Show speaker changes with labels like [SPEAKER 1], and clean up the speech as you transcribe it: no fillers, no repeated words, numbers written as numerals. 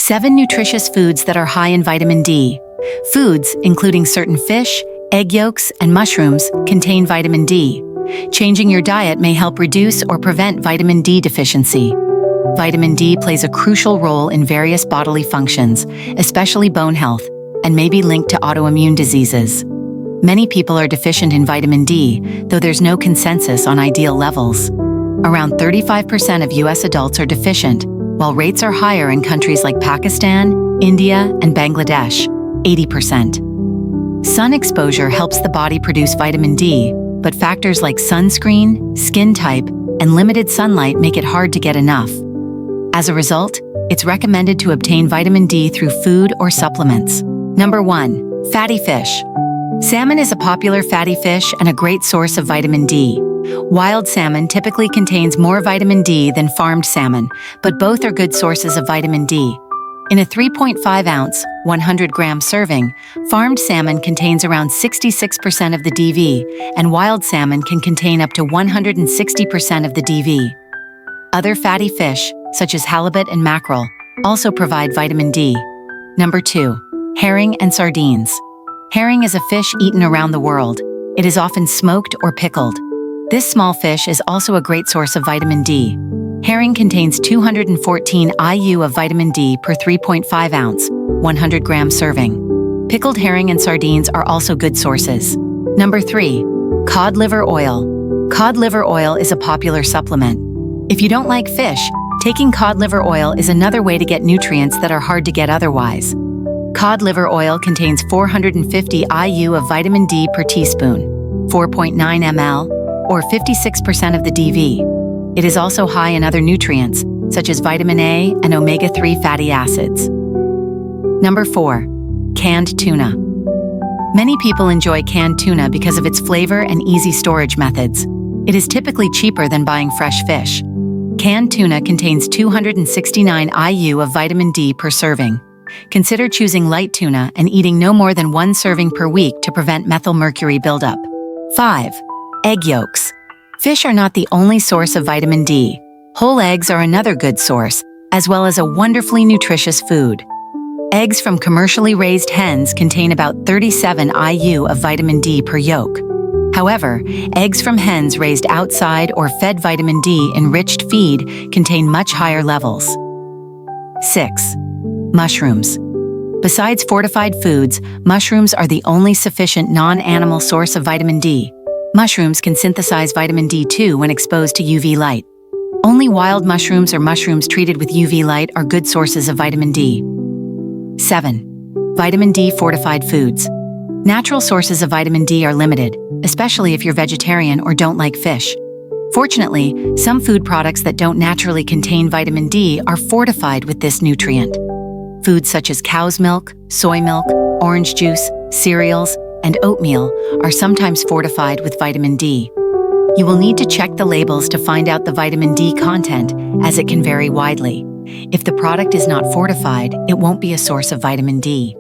[SPEAKER 1] 7 nutritious foods that are high in vitamin D. Foods, including certain fish, egg yolks, and mushrooms, contain vitamin D. Changing your diet may help reduce or prevent vitamin D deficiency. Vitamin D plays a crucial role in various bodily functions, especially bone health, and may be linked to autoimmune diseases. Many people are deficient in vitamin D, though there's no consensus on ideal levels. Around 35% of US adults are deficient, while rates are higher in countries like Pakistan, India, and Bangladesh, 80%. Sun exposure helps the body produce vitamin D, but factors like sunscreen, skin type, and limited sunlight make it hard to get enough. As a result, it's recommended to obtain vitamin D through food or supplements. Number 1. Fatty fish. Salmon is a popular fatty fish and a great source of vitamin D. Wild salmon typically contains more vitamin D than farmed salmon, but both are good sources of vitamin D. In a 3.5-ounce, 100-gram serving, farmed salmon contains around 66% of the DV, and wild salmon can contain up to 160% of the DV. Other fatty fish, such as halibut and mackerel, also provide vitamin D. Number 2. Herring and sardines. Herring is a fish eaten around the world. It is often smoked or pickled. This small fish is also a great source of vitamin D. Herring contains 214 IU of vitamin D per 3.5-ounce, 100-gram serving. Pickled herring and sardines are also good sources. Number 3. Cod liver oil. Cod liver oil is a popular supplement. If you don't like fish, taking cod liver oil is another way to get nutrients that are hard to get otherwise. Cod liver oil contains 450 IU of vitamin D per teaspoon, 4.9 ml, or 56% of the DV. It is also high in other nutrients, such as vitamin A and omega-3 fatty acids. Number 4. Canned tuna. Many people enjoy canned tuna because of its flavor and easy storage methods. It is typically cheaper than buying fresh fish. Canned tuna contains 269 IU of vitamin D per serving. Consider choosing light tuna and eating no more than 1 serving per week to prevent methylmercury buildup. 5. Egg yolks. Fish are not the only source of vitamin D. Whole eggs are another good source, as well as a wonderfully nutritious food. Eggs from commercially raised hens contain about 37 IU of vitamin D per yolk. However, eggs from hens raised outside or fed vitamin D-enriched feed contain much higher levels. 6. Mushrooms. Besides fortified foods, mushrooms are the only sufficient non-animal source of vitamin D. Mushrooms can synthesize vitamin D2 when exposed to UV light. Only wild mushrooms or mushrooms treated with UV light are good sources of vitamin D. 7. Vitamin D fortified foods. Natural sources of vitamin D are limited, especially if you're vegetarian or don't like fish. Fortunately, some food products that don't naturally contain vitamin D are fortified with this nutrient. Foods such as cow's milk, soy milk, orange juice, cereals, and oatmeal are sometimes fortified with vitamin D. You will need to check the labels to find out the vitamin D content, as it can vary widely. If the product is not fortified, it won't be a source of vitamin D.